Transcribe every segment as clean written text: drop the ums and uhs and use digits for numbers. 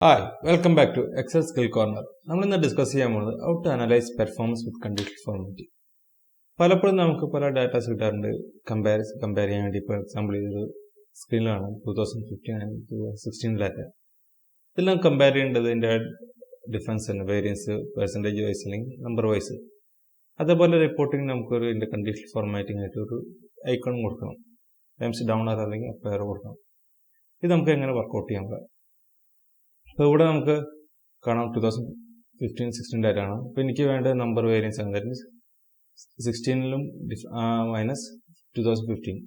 Hi, welcome back to Excel Skill Corner. നമ്മൾ ഇന്ന് discuss ചെയ്യാൻ പോകുന്നത് how to analyse performance with conditional formatting. പലപ്പോഴും നമുക്ക് പല ഡാറ്റാസ് കിട്ടാറുണ്ട് കമ്പയർ ചെയ്യാൻ വേണ്ടി. ഇപ്പോൾ എക്സാമ്പിൾ ഇതൊരു സ്ക്രീനിലാണ് 2015 ആൻഡ് 2016 ഡാറ്റ. ഇതിൽ നമുക്ക് കമ്പയർ ചെയ്യേണ്ടത് ഇതിൻ്റെ ഡിഫറൻസ് തന്നെ, വേരിയൻസ് പെർസെൻറ്റേജ് വൈസ് അല്ലെങ്കിൽ നമ്പർ വൈസ്. അതേപോലെ റിപ്പോർട്ടിംഗ് നമുക്കൊരു ഇതിൻ്റെ കണ്ടീഷണൽ ഫോർമാറ്റിംഗ് ആയിട്ട് ഒരു ഐക്കൺ കൊടുക്കണം, ടൈംസ് ഡൗൺ ആർ അല്ലെങ്കിൽ അപ്പ് ആരോ കൊടുക്കണം. ഇത് നമുക്ക് എങ്ങനെ വർക്കൗട്ട് ചെയ്യാൻ പറ്റും? അപ്പോൾ ഇവിടെ നമുക്ക് കാണാം 2015-16 ഡാറ്റ ആണ്. അപ്പോൾ എനിക്ക് വേണ്ട നമ്പർ വേരിയൻസ് ആണ്, ദാറ്റ് മീൻസ് 16ലും മൈനസ് 2015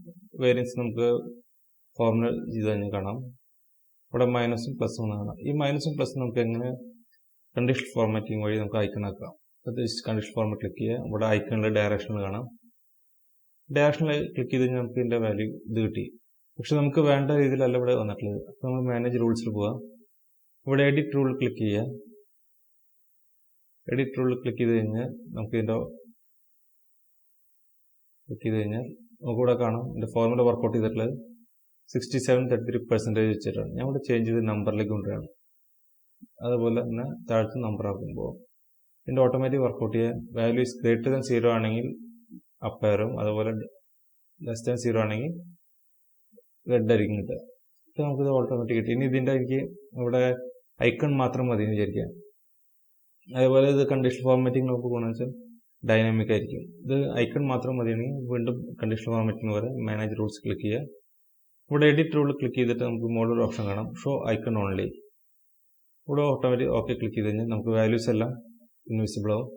വേരിയൻസ് നമുക്ക് ഫോർമുല ചെയ്ത് തന്നെ കാണാം. ഇവിടെ മൈനസും പ്ലസും കാണാം. ഈ മൈനസും പ്ലസും നമുക്ക് എങ്ങനെ കണ്ടീഷണൽ ഫോർമാറ്റിംഗ് വഴി നമുക്ക് ഐക്കൺ ആക്കാം. കണ്ടീഷണൽ ഫോർമാറ്റ് ക്ലിക്ക് ചെയ്യുക, ഇവിടെ ഐക്കണിലെ ഡയറക്ഷനിൽ കാണാം. ഡയറക്ഷനിൽ ക്ലിക്ക് ചെയ്ത് കഴിഞ്ഞാൽ നമുക്ക് ഇതിൻ്റെ വാല്യൂ ഇത് കിട്ടി. പക്ഷെ നമുക്ക് വേണ്ട രീതിയിലല്ല ഇവിടെ വന്നിട്ടുള്ളത്. അപ്പോൾ നമ്മൾ മാനേജ് റൂൾസിൽ പോവാം. ഇവിടെ എഡിറ്റ് റൂൾ ക്ലിക്ക് ചെയ്യുക. എഡിറ്റ് റൂൾ ക്ലിക്ക് ചെയ്ത് കഴിഞ്ഞാൽ നമുക്ക് നമുക്കിവിടെ കാണാം ഇതിൻ്റെ ഫോർമുല വർക്കൗട്ട് ചെയ്തിട്ടുള്ളത് 67.33% വെച്ചിട്ടാണ്. ഞാൻ ഇവിടെ ചേഞ്ച് ചെയ്ത് നമ്പറിലേക്ക് കൊണ്ടുവരാണ്. അതുപോലെ തന്നെ താഴത്ത് നമ്പർ ആക്കുമ്പോൾ ഇതിൻ്റെ ഓട്ടോമാറ്റിക് വർക്കൗട്ട് ചെയ്യാൻ വാല്യൂ ഇസ് ഗ്രേറ്റർ ദാൻ 0 ആണെങ്കിൽ അപ്പ് ആരോ, അതുപോലെ ലെസ് ദാൻ 0 ആണെങ്കിൽ റെഡ് ആയിരിക്കും കിട്ടുക. അപ്പോൾ നമുക്കിത് ഓട്ടോമാറ്റിക് കിട്ടി. ഇനി ഇതിൻ്റെ എനിക്ക് ഇവിടെ ഐക്കൺ മാത്രം മതി എന്ന് വിചാരിക്കാം. അതേപോലെ ഇത് കണ്ടീഷണൽ ഫോർമാറ്റിംഗ് നമുക്ക് പോകണമെന്ന് വെച്ചാൽ ഡൈനാമിക് ആയിരിക്കും. ഇത് ഐക്കൺ മാത്രം മതിയാണെങ്കിൽ വീണ്ടും കണ്ടീഷണൽ ഫോർമാറ്റിംഗ് വരെ മാനേജ് റൂൾസ് ക്ലിക്ക് ചെയ്യുക. ഇവിടെ എഡിറ്റ് റൂൾ ക്ലിക്ക് ചെയ്തിട്ട് നമുക്ക് മോഡൽ ഓപ്ഷൻ കാണാം, ഷോ ഐക്കൺ ഓൺലി. ഇവിടെ ഓട്ടോമാറ്റിക് ഓക്കെ ക്ലിക്ക് ചെയ്ത് കഴിഞ്ഞാൽ നമുക്ക് വാല്യൂസ് എല്ലാം ഇൻവിസിബിൾ ആവും.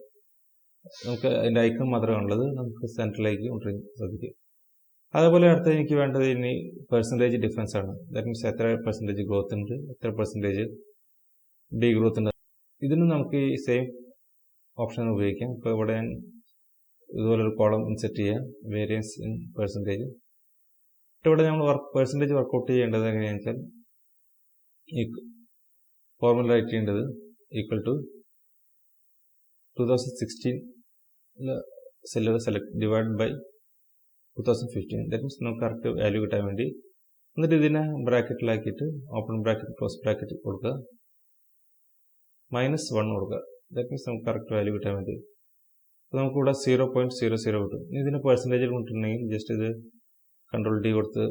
നമുക്ക് അതിൻ്റെ ഐക്കൺ മാത്രമേ ഉള്ളത്, നമുക്ക് സെൻട്രലിലേക്ക് കൊണ്ടുവരാൻ സാധിക്കും. അതേപോലെ അടുത്ത എനിക്ക് വേണ്ടത് ഇനി പെർസെൻറ്റേജ് ഡിഫറൻസ് ആണ്. ദാറ്റ് മീൻസ് എത്ര പെർസെൻറ്റേജ് ഗ്രോത്ത് ഉണ്ട്, എത്ര പെർസെൻറ്റേജ് ഡി ഗ്രോത്ത് ഉണ്ട്. ഇതിന് നമുക്ക് ഈ സെയിം ഓപ്ഷൻ ഉപയോഗിക്കാം. ഇപ്പോൾ ഇവിടെ ഇതുപോലൊരു കോളം ഇൻസെറ്റ് ചെയ്യാം, വേരിയൻസ് ഇൻ പെർസെൻറ്റേജ്. ഇവിടെ നമ്മൾ പെർസെൻറ്റേജ് വർക്കൗട്ട് ചെയ്യേണ്ടത് എങ്ങനെയാണെന്ന് വെച്ചാൽ ഈ ഫോർമുല റൈറ്റ് ചെയ്യേണ്ടത് ഈക്വൽ ടു 2016 സെല്ലുകൾ select divide by 2015. That means നമുക്ക് കറക്റ്റ് വാല്യൂ കിട്ടാൻ വേണ്ടി. എന്നിട്ട് ഇതിനെ ബ്രാക്കറ്റിലാക്കിയിട്ട് ഓപ്പൺ ബ്രാക്കറ്റ് ക്ലോസ് ബ്രാക്കറ്റ് കൊടുക്കുക, -1 കൊടുക്കുക. ദാറ്റ് മീൻസ് നമുക്ക് കറക്റ്റ് വാല്യൂ കിട്ടാൻ വേണ്ടി. അപ്പോൾ നമുക്കിവിടെ 0.00 കിട്ടും. ഇതിന് പെർസെൻറ്റേജിൽ കൊണ്ടിട്ടുണ്ടെങ്കിൽ ജസ്റ്റ് ഇത് കൺട്രോൾ D കൊടുത്ത്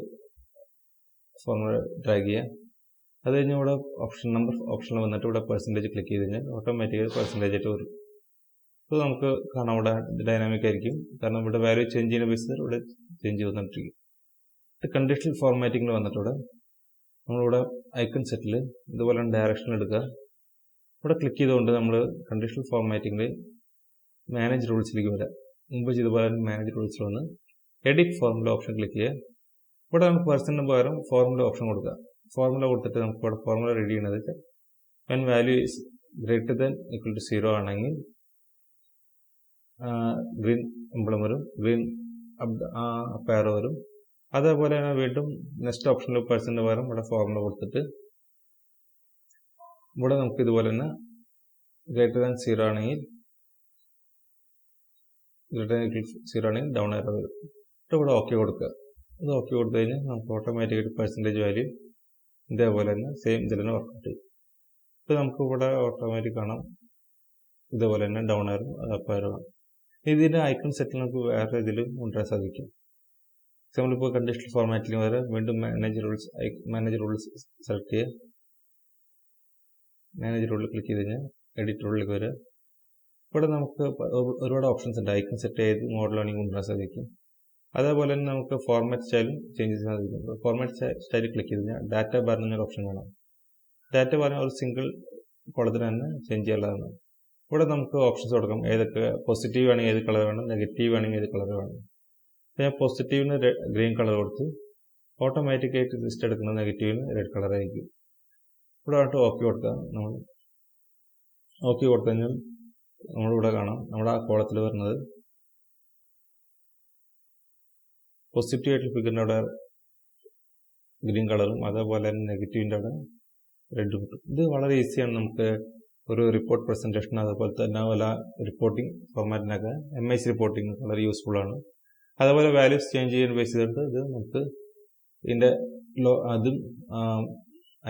ഫോർമുല ഡ്രാഗ് ചെയ്യുക. അത് കഴിഞ്ഞ് ഇവിടെ നമ്പർ ഓപ്ഷനിൽ വന്നിട്ട് ഇവിടെ പെർസെൻറ്റേജ് ക്ലിക്ക് ചെയ്ത് കഴിഞ്ഞാൽ ഓട്ടോമാറ്റിക്കലി പെർസെൻറ്റേജ് ആയിട്ട് വരും. അപ്പോൾ നമുക്ക് കാണാം ഇവിടെ ഡൈനാമിക് ആയിരിക്കും, കാരണം ഇവിടെ വാല്യൂ ചേഞ്ച് ചെയ്യുന്ന ബേസിൽ ഇവിടെ ചേഞ്ച് ചെയ്തുകൊണ്ടിരിക്കും. കണ്ടീഷണൽ ഫോർമാറ്റിങ്ങിൽ വന്നിട്ട് നമ്മളിവിടെ ഐക്കൺ സെറ്റിൽ ഇതുപോലെ ഡയറക്ഷൻ എടുക്കുക. ഇവിടെ ക്ലിക്ക് ചെയ്തുകൊണ്ട് നമ്മൾ കണ്ടീഷണൽ ഫോർമാറ്റിങ്ങിൽ മാനേജ് റൂൾസിലേക്ക് വരാം. മുമ്പ് ചെയ്തപോലെ മാനേജ് റൂൾസിൽ വന്ന് എഡിറ്റ് ഫോർമുല ഓപ്ഷൻ ക്ലിക്ക് ചെയ്യുക. ഇവിടെ നമുക്ക് പെർസെൻറ്റിന് പകരം ഫോർമുല ഓപ്ഷൻ കൊടുക്കുക. ഫോർമുല കൊടുത്തിട്ട് നമുക്ക് ഇവിടെ ഫോർമുല റെഡി ചെയ്യുന്നത് when value is greater than equal to 0 ആണെങ്കിൽ ഗ്രീൻ എംബ്ലം വരും, ഗ്രീൻ അപ്പ് ആരോ വരും. അതേപോലെ തന്നെ വീണ്ടും നെക്സ്റ്റ് ഓപ്ഷനിൽ പെർസെൻറ്റിന് പകരം ഇവിടെ ഫോർമുല കൊടുത്തിട്ട് ഇവിടെ നമുക്ക് ഇതുപോലെ തന്നെ ഗ്രേറ്റർ ദാൻ 0 ആണെങ്കിൽ ഡൗൺ ആരോ വരും. ഇവിടെ ഓക്കെ കൊടുക്കുക. ഇത് ഓക്കെ കൊടുത്തു കഴിഞ്ഞാൽ നമുക്ക് ഓട്ടോമാറ്റിക്കായിട്ട് പെർസെൻറ്റേജ് വാല്യൂ ഇതേപോലെ തന്നെ സെയിം ഇതിൽ തന്നെ വർക്കൗട്ട് ചെയ്യും. ഇപ്പോൾ നമുക്ക് ഇവിടെ ഓട്ടോമാറ്റിക് കാണാം ഇതേപോലെ തന്നെ ഡൗൺ ആരോ അപ്പ് ആരോ ആണ്. ഇതിൻ്റെ ഐക്കൺ സെറ്റിൽ നമുക്ക് വേറെ ഇതിലും കൊണ്ടുവരാൻ സാധിക്കും. നമ്മളിപ്പോൾ കണ്ടീഷണൽ ഫോർമാറ്റിൽ വരെ വീണ്ടും മാനേജ് റൂൾസ് സെലക്ട് ചെയ്യുക. മാനേജ് റൂളിൽ ക്ലിക്ക് ചെയ്ത് കഴിഞ്ഞാൽ എഡിറ്റ് റൂളിലേക്ക് വരിക. ഇവിടെ നമുക്ക് ഒരുപാട് ഓപ്ഷൻസ് ഉണ്ട്. ഐക്കൺ സെറ്റ് ഏത് മോഡലാണെങ്കിൽ കൊണ്ടുവരാൻ സാധിക്കും. അതേപോലെ തന്നെ നമുക്ക് ഫോർമാറ്റ് സ്റ്റൈലും ചേഞ്ച് ചെയ്യാൻ സാധിക്കും. ഫോർമാറ്റ് സ്റ്റൈൽ ക്ലിക്ക് ചെയ്ത് കഴിഞ്ഞാൽ ഡാറ്റ ബാർ എന്നൊരു ഓപ്ഷൻ കാണാം. ഡാറ്റ ബാറിന് ഒരു സിംഗിൾ കോളത്തിന് തന്നെ ചേഞ്ച് ചെയ്യാനുള്ളതാണ്. ഇവിടെ നമുക്ക് ഓപ്ഷൻസ് കൊടുക്കാം, ഏതൊക്കെ പോസിറ്റീവ് ആണെങ്കിൽ ഏത് കളർ വേണം, നെഗറ്റീവ് ആണെങ്കിൽ ഏത് കളർ വേണം. ഞാൻ പോസിറ്റീവിന് ഗ്രീൻ കളർ കൊടുത്ത് ഓട്ടോമാറ്റിക്കായിട്ട് ലിസ്റ്റ് എടുക്കുന്നത് നെഗറ്റീവിന് റെഡ് കളർ ആയിരിക്കും. ഇവിടെ ആയിട്ട് ഓക്കെ കൊടുക്കുക. നമ്മൾ ഓക്കെ കൊടുത്തു കഴിഞ്ഞാൽ നമ്മളിവിടെ കാണാം നമ്മുടെ ആ കോളത്തിൽ വരുന്നത് പോസിറ്റീവ് ആയിട്ട് ഫിഗറിൻ്റെ അവിടെ ഗ്രീൻ കളറും അതേപോലെ തന്നെ നെഗറ്റീവിൻ്റെ അവിടെ റെഡും കിട്ടും. ഇത് വളരെ ഈസിയാണ്. നമുക്ക് ഒരു റിപ്പോർട്ട് പ്രസൻറ്റേഷൻ അതുപോലെ തന്നെ പല റിപ്പോർട്ടിംഗ് ഫോർമാറ്റിനൊക്കെ MIC റിപ്പോർട്ടിംഗ് വളരെ യൂസ്ഫുൾ ആണ്. അതേപോലെ വാല്യൂസ് ചേഞ്ച് ചെയ്യാൻ ബേസ് ചെയ്തിട്ട് ഇത് നമുക്ക് ഇതിൻ്റെ അതും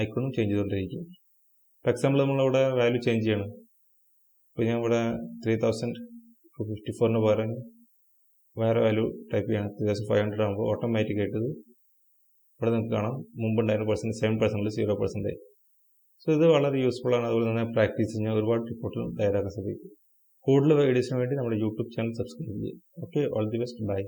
ഐക്കണും ചേഞ്ച് ചെയ്തുകൊണ്ടിരിക്കും. ഫോർ എക്സാമ്പിൾ നമ്മളിവിടെ വാല്യൂ ചേഞ്ച് ചെയ്യണം. ഇപ്പോൾ ഞാൻ ഇവിടെ 3054 പകരം വേറെ വാല്യൂ ടൈപ്പ് ചെയ്യണം. 3500 ആകുമ്പോൾ ഓട്ടോമാറ്റിക്കായിട്ട് ഇവിടെ നിങ്ങൾക്ക് കാണാം മുമ്പുണ്ടായിരുന്ന 7% 0%. സോ ഇത് വളരെ യൂസ്ഫുൾ ആണ്. അതുപോലെ തന്നെ പ്രാക്ടീസ് ചെയ്യാൻ ഒരുപാട് റിപ്പോർട്ടുകൾ തയ്യാറാക്കാൻ സാധിക്കും. കൂടുതൽ വീഡിയോസിന് വേണ്ടി നമ്മുടെ യൂട്യൂബ് ചാനൽ സബ്സ്ക്രൈബ് ചെയ്യുക. Okay, all the best, by.